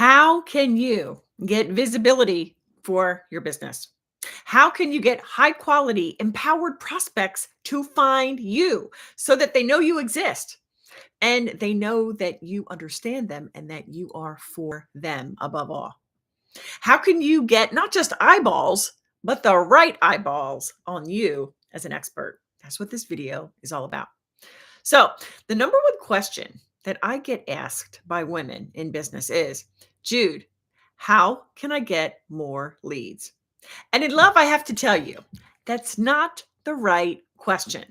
How can you get visibility for your business? How can you get high quality, empowered prospects to find you so that they know you exist and they know that you understand them and that you are for them above all? How can you get not just eyeballs, but the right eyeballs on you as an expert? That's what this video is all about. So, the number one question that I get asked by women in business is, Jude, how can I get more leads? And in love, I have to tell you, that's not the right question.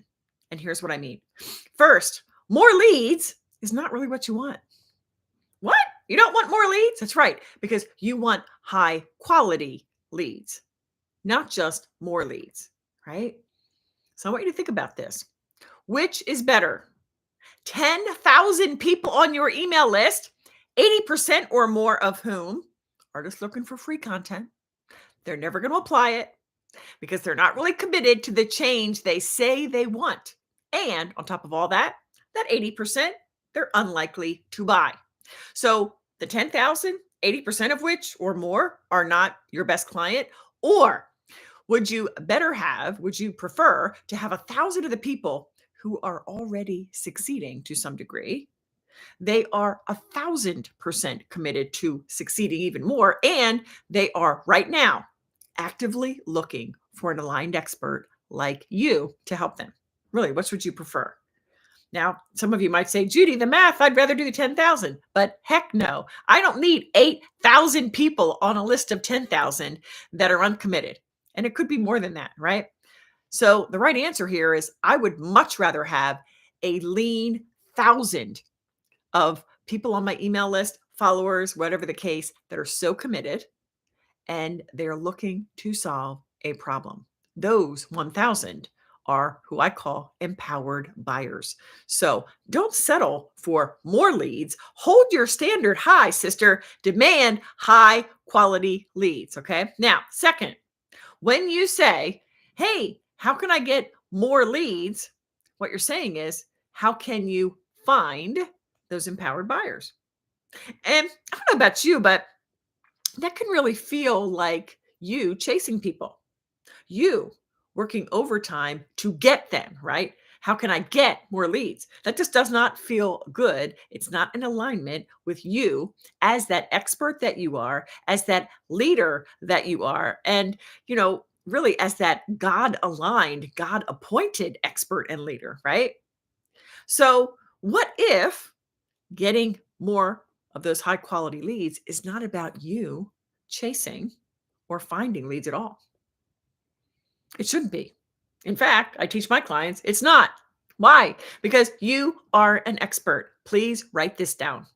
And here's what I mean. First, more leads is not really what you want. What? You don't want more leads? That's right, because you want high quality leads, not just more leads, right? So I want you to think about this. Which is better? 10,000 people on your email list, 80% or more of whom are just looking for free content. They're never going to apply it because they're not really committed to the change they say they want. And on top of all that, that 80%, they're unlikely to buy. So the 10,000, 80% of which or more are not your best client, or would you prefer to have 1,000 of the people who are already succeeding to some degree? They are 1,000% committed to succeeding even more. And they are right now actively looking for an aligned expert like you to help them. Really, which would you prefer? Now, some of you might say, Judy, the math, I'd rather do the 10,000. But heck no, I don't need 8,000 people on a list of 10,000 that are uncommitted. And it could be more than that, right? So the right answer here is I would much rather have a lean 1,000 of people on my email list, followers, whatever the case, that are so committed and they're looking to solve a problem. Those 1,000 are who I call empowered buyers. So don't settle for more leads. Hold your standard high, sister. Demand high quality leads. Okay. Now, second, when you say, hey, how can I get more leads? What you're saying is, how can you find those empowered buyers? And I don't know about you, but that can really feel like you chasing people, you working overtime to get them, right? How can I get more leads? That just does not feel good. It's not in alignment with you as that expert that you are, as that leader that you are, and, really as that God aligned, God appointed expert and leader, right? So, what if getting more of those high quality leads is not about you chasing or finding leads at all? It shouldn't be. In fact, I teach my clients it's not. Why? Because you are an expert. Please write this down.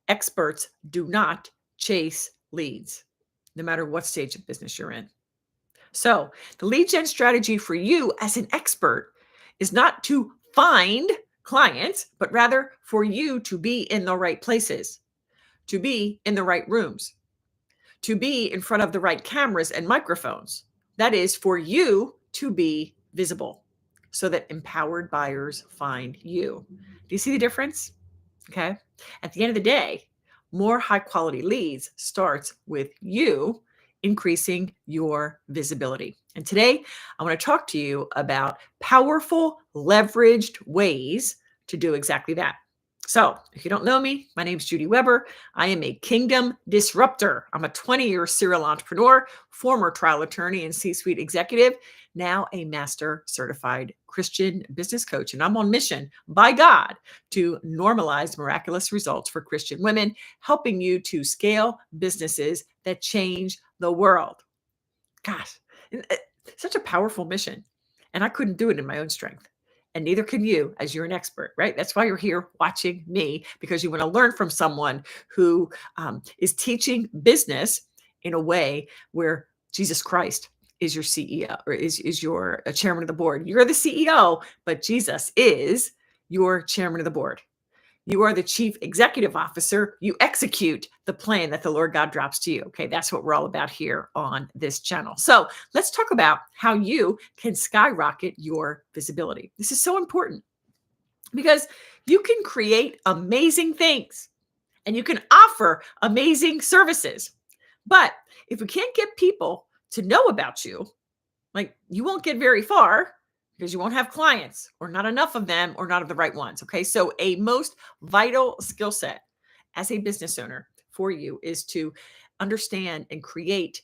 Experts do not chase leads, no matter what stage of business you're in. So, the lead gen strategy for you as an expert is not to find clients, but rather for you to be in the right places, to be in the right rooms, to be in front of the right cameras and microphones. That is for you to be visible so that empowered buyers find you. Do you see the difference? Okay. At the end of the day, more high quality leads starts with you increasing your visibility. And today, I want to talk to you about powerful, leveraged ways to do exactly that. So, if you don't know me, my name is Judy Weber. I am a kingdom disruptor. I'm a 20-year serial entrepreneur, former trial attorney and C-suite executive, now a master certified Christian business coach. And I'm on mission by God to normalize miraculous results for Christian women, helping you to scale businesses that change the world. Gosh, such a powerful mission. And I couldn't do it in my own strength. And neither can you, as you're an expert, right? That's why you're here watching me, because you want to learn from someone who is teaching business in a way where Jesus Christ is your CEO or is your chairman of the board. You're the CEO, but Jesus is your chairman of the board. You are the chief executive officer. You execute the plan that the Lord God drops to you. Okay, that's what we're all about here on this channel. So let's talk about how you can skyrocket your visibility. This is so important because you can create amazing things and you can offer amazing services. But if we can't get people to know about you, like you won't get very far because you won't have clients or not enough of them or not of the right ones. Okay. So, a most vital skill set as a business owner for you is to understand and create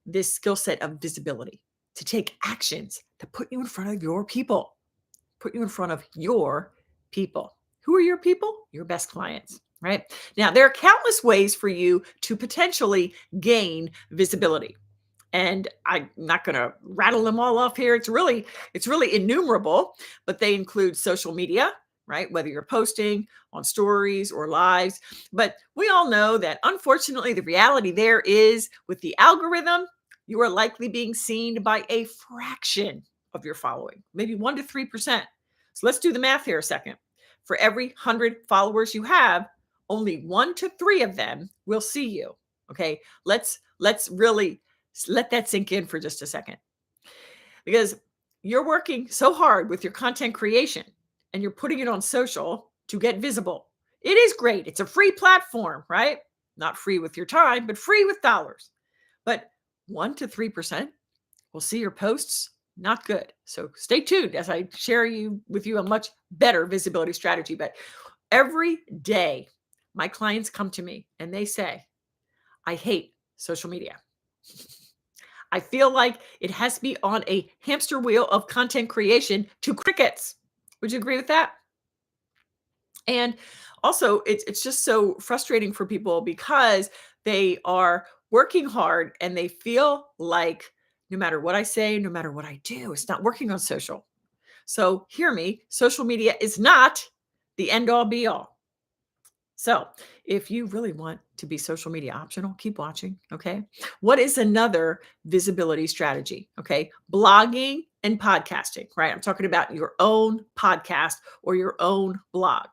this skill set of visibility, to take actions to put you in front of your people, put you in front of your people. Who are your people? Your best clients, right? Now, there are countless ways for you to potentially gain visibility. And I'm not going to rattle them all off here. It's really innumerable, but they include social media, right? Whether you're posting on stories or lives. But we all know that unfortunately, the reality there is with the algorithm, you are likely being seen by a fraction of your following, maybe 1 to 3%. So let's do the math here a second. For every 100 followers you have, only 1 to 3 of them will see you. Okay. Let's really let that sink in for just a second, because you're working so hard with your content creation and you're putting it on social to get visible. It is great. It's a free platform, right? Not free with your time, but free with dollars. But 1 to 3% will see your posts. Not good. So stay tuned as I share with you a much better visibility strategy. But every day, my clients come to me and they say, I hate social media. I feel like it has to be on a hamster wheel of content creation to crickets. Would you agree with that? And also, it's just so frustrating for people because they are working hard and they feel like no matter what I say, no matter what I do, it's not working on social. So hear me, social media is not the end all be all. So if you really want to be social media optional, keep watching. Okay. What is another visibility strategy? Okay. Blogging and podcasting, right? I'm talking about your own podcast or your own blog.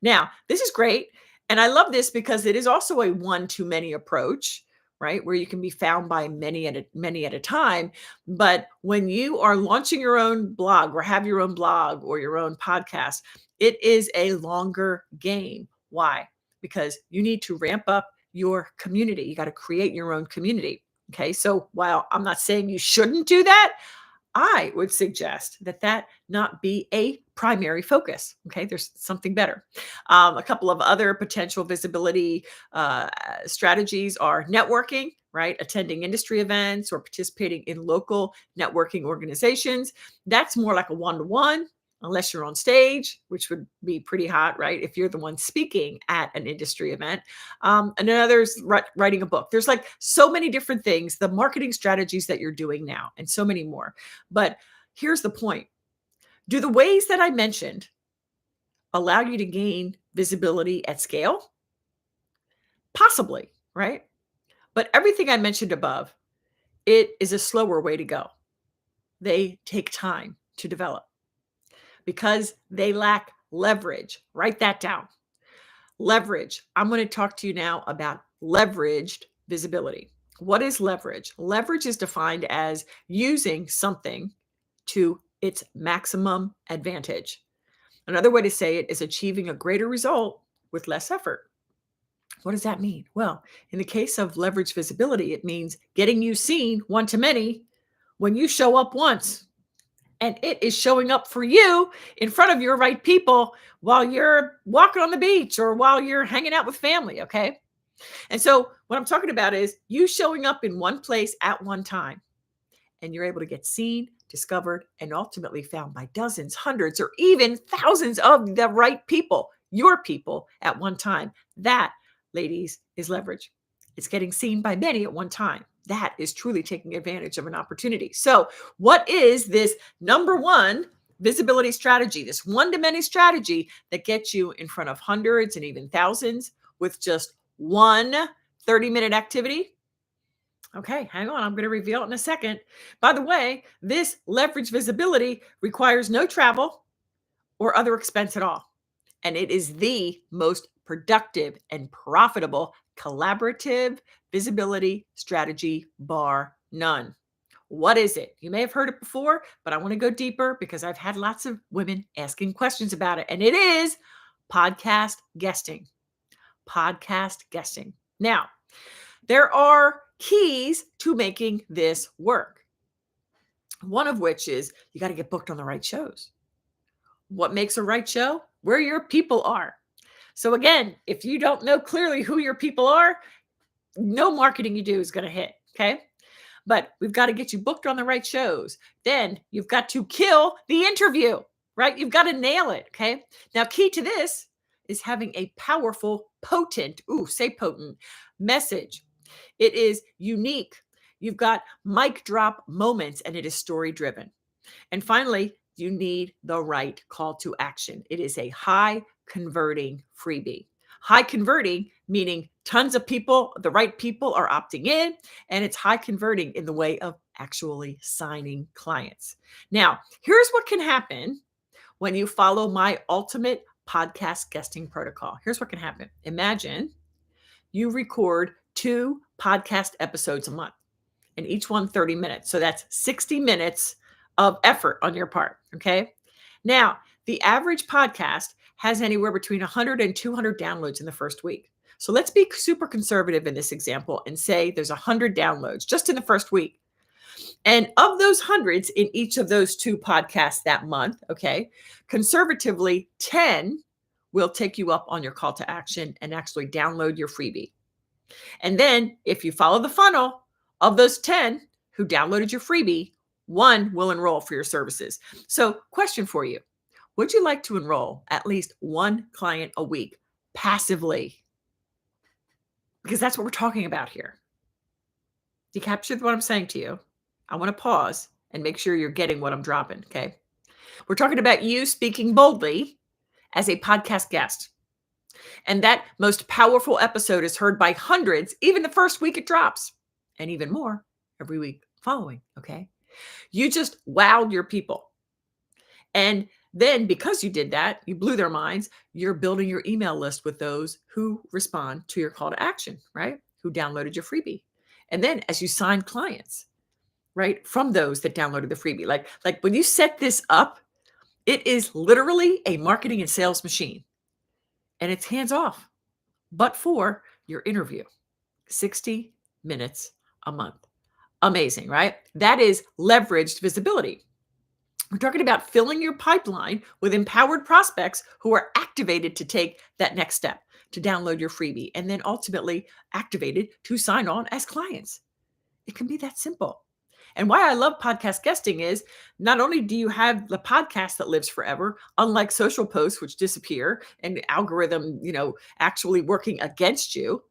Now, this is great. And I love this because it is also a one-to-many approach, right? Where you can be found by many at a time. But when you are launching your own blog or have your own blog or your own podcast, it is a longer game. Why? Because you need to ramp up your community. You got to create your own community. Okay. So while I'm not saying you shouldn't do that, I would suggest that not be a primary focus. Okay. There's something better. A couple of other potential visibility strategies are networking, right? Attending industry events or participating in local networking organizations. That's more like a one-to-one, unless you're on stage, which would be pretty hot, right? If you're the one speaking at an industry event. And another is writing a book. There's like so many different things, the marketing strategies that you're doing now, and so many more. But here's the point. Do the ways that I mentioned allow you to gain visibility at scale? Possibly, right? But everything I mentioned above, it is a slower way to go. They take time to develop because they lack leverage. Write that down. Leverage. I'm going to talk to you now about leveraged visibility. What is leverage? Leverage is defined as using something to its maximum advantage. Another way to say it is achieving a greater result with less effort. What does that mean? Well, in the case of leverage visibility, it means getting you seen one to many when you show up once. And it is showing up for you in front of your right people while you're walking on the beach or while you're hanging out with family. Okay. And so what I'm talking about is you showing up in one place at one time, and you're able to get seen, discovered, and ultimately found by dozens, hundreds, or even thousands of the right people, your people at one time. That, ladies, is leverage. It's getting seen by many at one time. That is truly taking advantage of an opportunity. So what is this number one visibility strategy, this one-to-many strategy that gets you in front of hundreds and even thousands with just one 30-minute activity? Okay, hang on. I'm going to reveal it in a second. By the way, this leverage visibility requires no travel or other expense at all. And it is the most productive and profitable collaborative visibility strategy, bar none. What is it? You may have heard it before, but I want to go deeper because I've had lots of women asking questions about it. And it is podcast guesting. podcast guesting. Now, there are keys to making this work. One of which is you got to get booked on the right shows. What makes a right show? Where your people are. So again, if you don't know clearly who your people are, no marketing you do is going to hit. Okay. But we've got to get you booked on the right shows. Then you've got to kill the interview, right? You've got to nail it. Okay. Now, key to this is having a powerful, potent, potent message. It is unique. You've got mic drop moments, and it is story driven. And finally, you need the right call to action. It is a high converting freebie. High converting, meaning tons of people, the right people are opting in, and it's high converting in the way of actually signing clients. Now, here's what can happen when you follow my ultimate podcast guesting protocol. Here's what can happen. Imagine you record 2 podcast episodes a month, and each one 30 minutes. So that's 60 minutes of effort on your part. Okay. Now, the average podcast has anywhere between 100 and 200 downloads in the first week. So let's be super conservative in this example and say there's 100 downloads just in the first week. And of those hundreds in each of those 2 podcasts that month, okay, conservatively 10 will take you up on your call to action and actually download your freebie. And then if you follow the funnel, of those 10 who downloaded your freebie, 1 will enroll for your services. So question for you. Would you like to enroll at least 1 client a week passively? Because that's what we're talking about here. You captured what I'm saying to you? I want to pause and make sure you're getting what I'm dropping, okay? We're talking about you speaking boldly as a podcast guest. And that most powerful episode is heard by hundreds, even the first week it drops, and even more every week following, okay? You just wowed your people. And then because you did that, you blew their minds, you're building your email list with those who respond to your call to action, right? Who downloaded your freebie. And then as you sign clients, right, from those that downloaded the freebie, like when you set this up, it is literally a marketing and sales machine. And it's hands off, but for your interview, 60 minutes a month. Amazing, right? That is leveraged visibility. We're talking about filling your pipeline with empowered prospects who are activated to take that next step, to download your freebie, and then ultimately activated to sign on as clients. It can be that simple. And why I love podcast guesting is not only do you have the podcast that lives forever, unlike social posts, which disappear and the algorithm, actually working against you.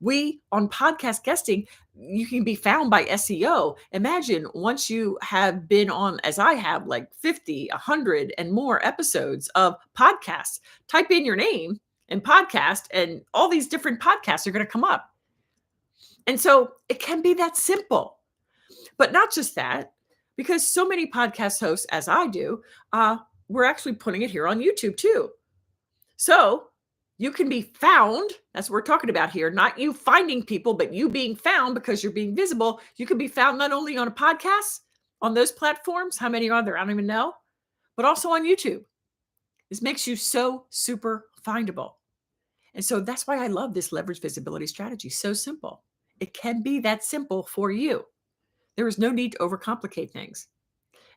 We on podcast guesting, you can be found by SEO. Imagine once you have been on, as I have, like 50, 100 and more episodes of podcasts, type in your name and podcast, and all these different podcasts are going to come up. And so it can be that simple. But not just that, because so many podcast hosts, as I do, we're actually putting it here on YouTube too. So you can be found. That's what we're talking about here. Not you finding people, but you being found because you're being visible. You can be found not only on a podcast, on those platforms. How many are there? I don't even know. But also on YouTube. This makes you so super findable. And so that's why I love this leverage visibility strategy. So simple. It can be that simple for you. There is no need to overcomplicate things.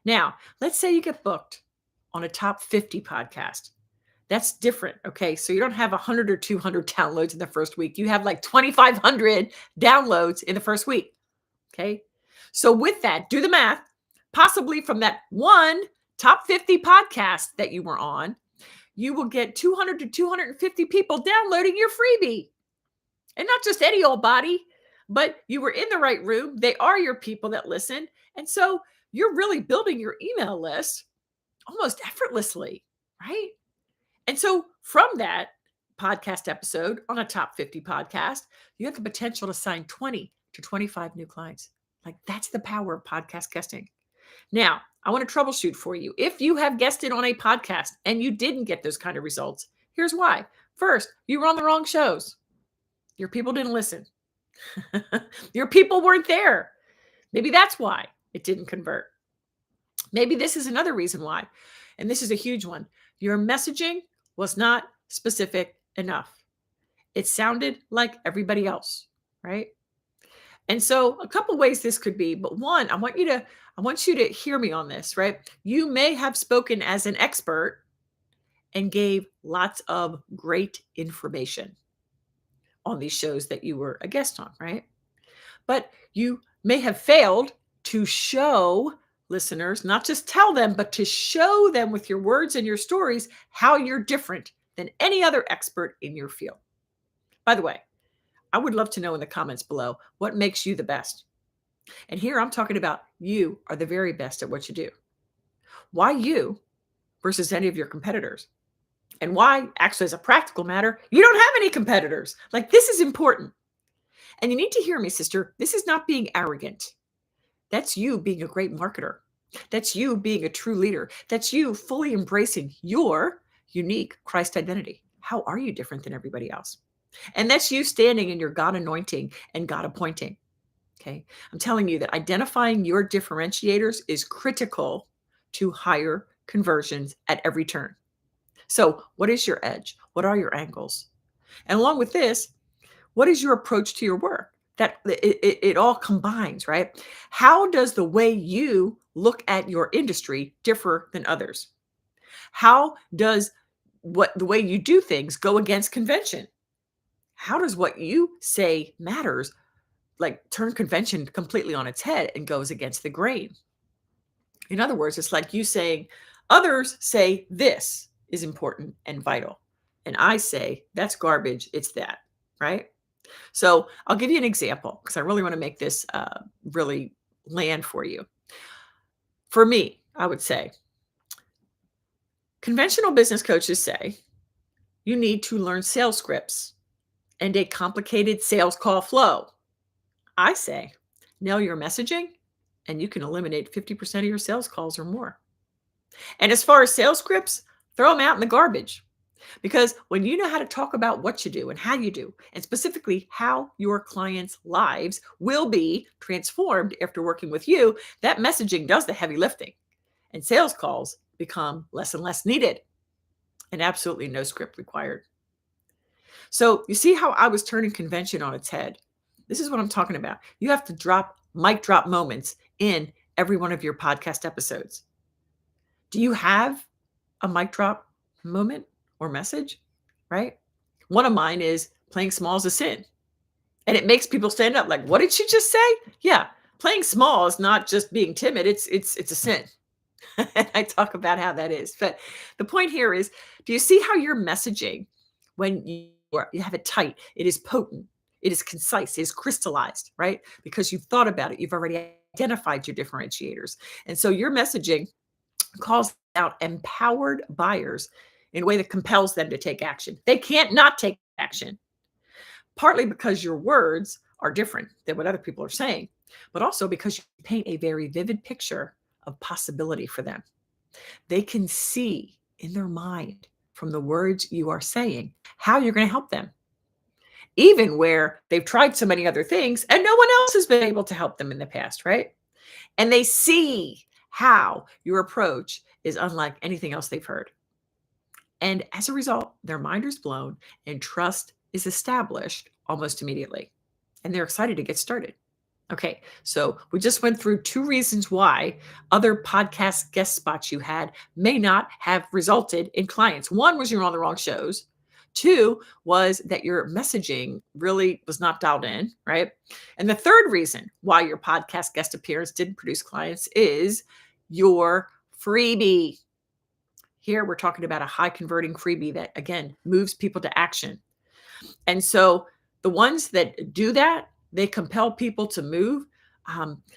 Now, let's say you get booked on a top 50 podcast. That's different, okay? So you don't have 100 or 200 downloads in the first week. You have like 2,500 downloads in the first week, okay? So with that, do the math. Possibly from that one top 50 podcast that you were on, you will get 200 to 250 people downloading your freebie. And not just any old body, but you were in the right room. They are your people that listen. And so you're really building your email list almost effortlessly, right? And so from that podcast episode on a top 50 podcast, you have the potential to sign 20 to 25 new clients. Like that's the power of podcast guesting. Now, I want to troubleshoot for you. If you have guested on a podcast and you didn't get those kind of results, here's why. First, you were on the wrong shows. Your people didn't listen. Your people weren't there. Maybe that's why it didn't convert. Maybe this is another reason why. And this is a huge one. Your messaging was not specific enough. It sounded like everybody else, right? And so a couple ways this could be, but one, I want you to hear me on this, right? You may have spoken as an expert and gave lots of great information on these shows that you were a guest on, right? But you may have failed to show listeners, not just tell them, but to show them with your words and your stories how you're different than any other expert in your field. By the way, I would love to know in the comments below what makes you the best. And here I'm talking about you are the very best at what you do. Why you versus any of your competitors? And why, actually, as a practical matter, you don't have any competitors. Like, this is important. And you need to hear me, sister. This is not being arrogant. That's you being a great marketer. That's you being a true leader. That's you fully embracing your unique Christ identity. How are you different than everybody else? And that's you standing in your God anointing and God appointing. Okay. I'm telling you that identifying your differentiators is critical to higher conversions at every turn. So, what is your edge? What are your angles? And along with this, what is your approach to your work? That it all combines, right? How does the way you look at your industry differ than others? How does the way you do things go against convention? How does what you say matters like turn convention completely on its head and goes against the grain? In other words, it's like you saying, others say this is important and vital. And I say, that's garbage. It's that, right? So I'll give you an example because I really want to make this really land for you. For me, I would say conventional business coaches say you need to learn sales scripts and a complicated sales call flow. I say nail your messaging and you can eliminate 50% of your sales calls or more. And as far as sales scripts, throw them out in the garbage. Because when you know how to talk about what you do and how you do, and specifically how your clients' lives will be transformed after working with you, that messaging does the heavy lifting. And sales calls become less and less needed. And absolutely no script required. So you see how I was turning convention on its head. This is what I'm talking about. You have to drop mic drop moments in every one of your podcast episodes. Do you have a mic drop moment or message, right? One of mine is playing small is a sin. And it makes people stand up like, what did she just say? Yeah, playing small is not just being timid. It's a sin. And I talk about how that is. But the point here is, do you see how your messaging, when you have it tight, it is potent, it is concise, it is crystallized, right? Because you've thought about it. You've already identified your differentiators. And so your messaging calls out empowered buyers in a way that compels them to take action. They can't not take action, partly because your words are different than what other people are saying, but also because you paint a very vivid picture of possibility for them. They can see in their mind from the words you are saying how you're going to help them, even where they've tried so many other things and no one else has been able to help them in the past, right? And they see how your approach is unlike anything else they've heard. And as a result, their mind is blown and trust is established almost immediately. And they're excited to get started. Okay, so we just went through 2 reasons why other podcast guest spots you had may not have resulted in clients. 1 was you're on the wrong shows. 2 was that your messaging really was not dialed in, right? And the 3rd reason why your podcast guest appearance didn't produce clients is your freebie. Here we're talking about a high converting freebie that, again, moves people to action. And so the ones that do that, they compel people to move.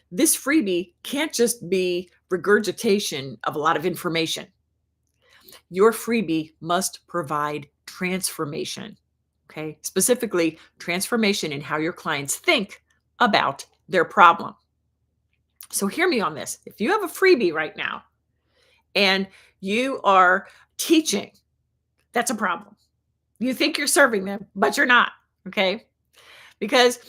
This freebie can't just be regurgitation of a lot of information. Your freebie must provide transformation, okay? Specifically, transformation in how your clients think about their problem. So hear me on this. If you have a freebie right now and you are teaching, that's a problem. You think you're serving them, but you're not, okay? Because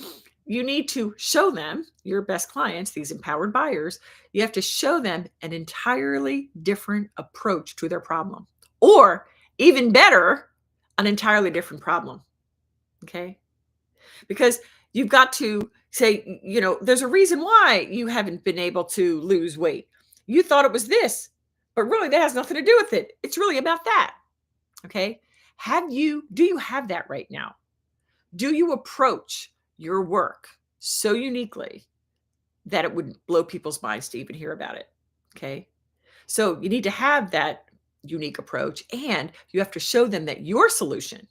you need to show them, your best clients, these empowered buyers, you have to show them an entirely different approach to their problem. Or even better, an entirely different problem. Okay. Because you've got to say, there's a reason why you haven't been able to lose weight. You thought it was this, but really that has nothing to do with it. It's really about that. Okay. Do you have that right now? Do you approach your work so uniquely that it would blow people's minds to even hear about it? Okay. So you need to have that unique approach, and you have to show them that your solution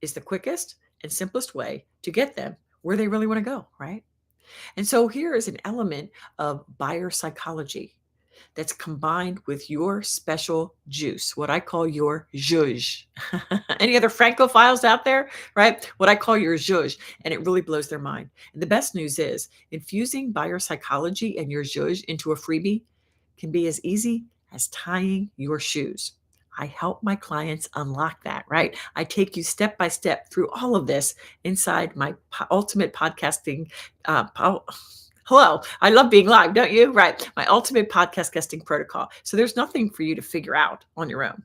is the quickest and simplest way to get them where they really want to go, right? And so here is an element of buyer psychology that's combined with your special juice, what I call your zhuzh. Any other Francophiles out there, right? What I call your zhuzh, and it really blows their mind. And the best news is infusing buyer psychology and your zhuzh into a freebie can be as easy as tying your shoes. I help my clients unlock that, right? I take you step by step through all of this inside my ultimate podcasting. Hello, I love being live, don't you? Right. My ultimate podcast guesting protocol. So there's nothing for you to figure out on your own.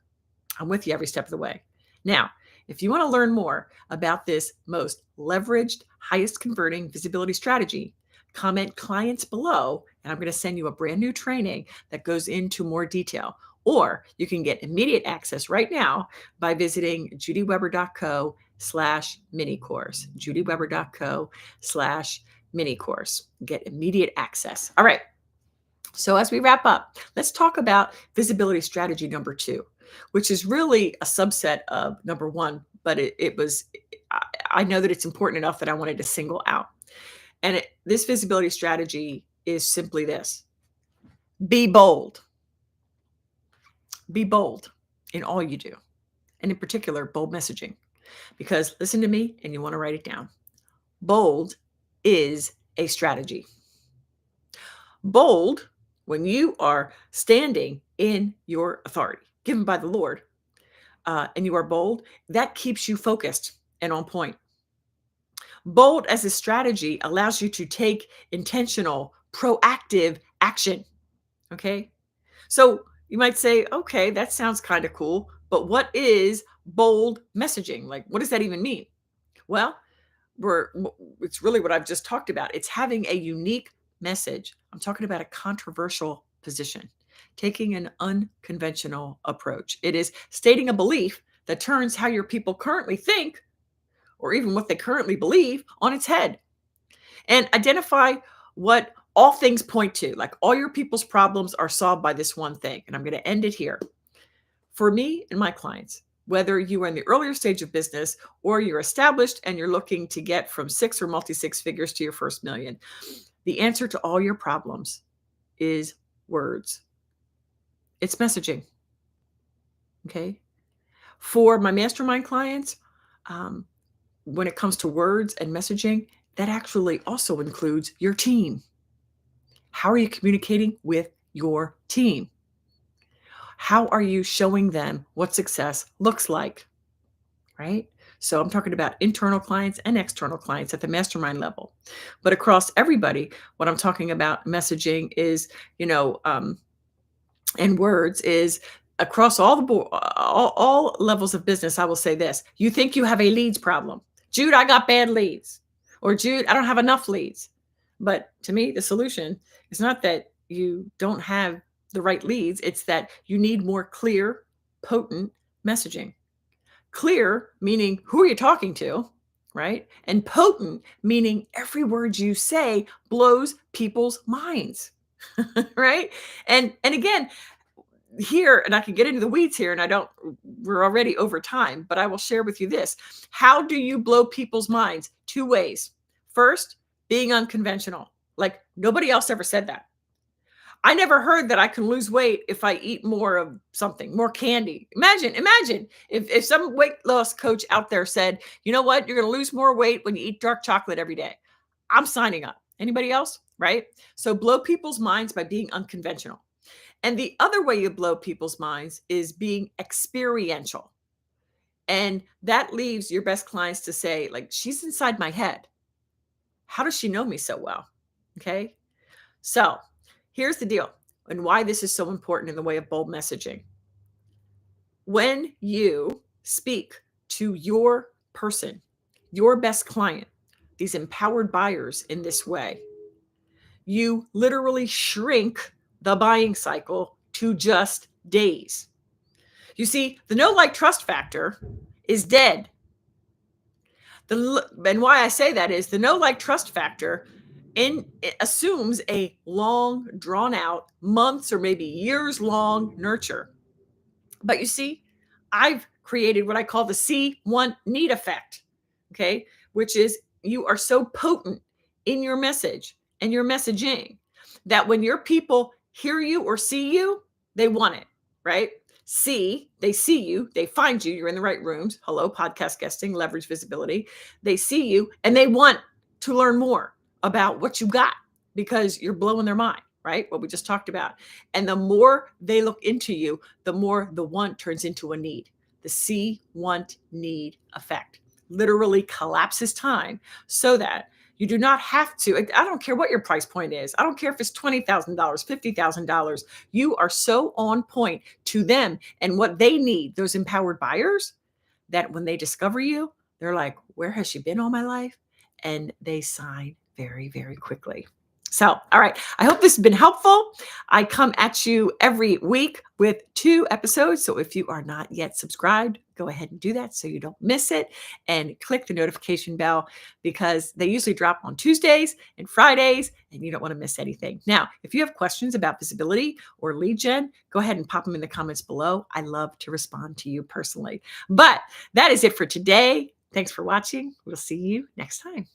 I'm with you every step of the way. Now, if you want to learn more about this most leveraged, highest converting visibility strategy, comment clients below, and I'm going to send you a brand new training that goes into more detail. Or you can get immediate access right now by visiting judyweber.co/mini course, judyweber.co/mini course. Get immediate access. All right. So as we wrap up, let's talk about visibility strategy number 2, which is really a subset of number 1, but I know that it's important enough that I wanted to single out. And this visibility strategy is simply this: be bold. Be bold in all you do, and in particular, bold messaging. Because listen to me, and you want to write it down. Bold is a strategy. Bold, when you are standing in your authority given by the Lord, and you are bold, that keeps you focused and on point. Bold as a strategy allows you to take intentional, proactive action. Okay. So you might say, okay, that sounds kind of cool, but what is bold messaging? Like, what does that even mean? Well, it's really what I've just talked about. It's having a unique message. I'm talking about a controversial position, taking an unconventional approach. It is stating a belief that turns how your people currently think, or even what they currently believe, on its head. And identify what all things point to. Like, all your people's problems are solved by this one thing. And I'm going to end it here. For me and my clients, whether you are in the earlier stage of business or you're established and you're looking to get from 6 or multi-6 figures to your first million, the answer to all your problems is words. It's messaging. Okay. For my mastermind clients, when it comes to words and messaging, that actually also includes your team. How are you communicating with your team? How are you showing them what success looks like? Right? So I'm talking about internal clients and external clients at the mastermind level. But across everybody, what I'm talking about messaging is, and words is across all the board, all levels of business. I will say this: you think you have a leads problem. Jude, I got bad leads. Or Jude, I don't have enough leads. But to me, the solution is not that you don't have the right leads. It's that you need more clear, potent messaging. Clear, meaning who are you talking to, right? And potent, meaning every word you say blows people's minds, right? And again, here, and I can get into the weeds here, and we're already over time, but I will share with you this. How do you blow people's minds? 2 ways. First, being unconventional. Like, nobody else ever said that. I never heard that I can lose weight if I eat more of something, more candy. Imagine if some weight loss coach out there said, you know what, you're going to lose more weight when you eat dark chocolate every day. I'm signing up. Anybody else? Right? So blow people's minds by being unconventional. And the other way you blow people's minds is being experiential. And that leaves your best clients to say, like, she's inside my head. How does she know me so well? Okay. So here's the deal, and why this is so important in the way of bold messaging. When you speak to your person, your best client, these empowered buyers, in this way, you literally shrink the buying cycle to just days. You see, the know, like, trust factor is dead. And why I say that is the know, like, trust factor it assumes a long, drawn out, months or maybe years long nurture. But you see, I've created what I call the see, want, need effect. Okay. Which is you are so potent in your message and your messaging that when your people hear you or see you, they want it, right? They see you, they find you, you're in the right rooms. Hello, podcast guesting, leverage visibility. They see you and they want to learn more about what you got because you're blowing their mind, right? What we just talked about. And the more they look into you, the more the want turns into a need. The see, want, need effect literally collapses time so that you do not have to. I don't care what your price point is. I don't care if it's $20,000, $50,000. You are so on point to them and what they need, those empowered buyers, that when they discover you, they're like, where has she been all my life? And they sign very, very quickly. So, all right. I hope this has been helpful. I come at you every week with 2 episodes. So if you are not yet subscribed, go ahead and do that so you don't miss it, and click the notification bell because they usually drop on Tuesdays and Fridays and you don't want to miss anything. Now, if you have questions about visibility or lead gen, go ahead and pop them in the comments below. I love to respond to you personally. But that is it for today. Thanks for watching. We'll see you next time.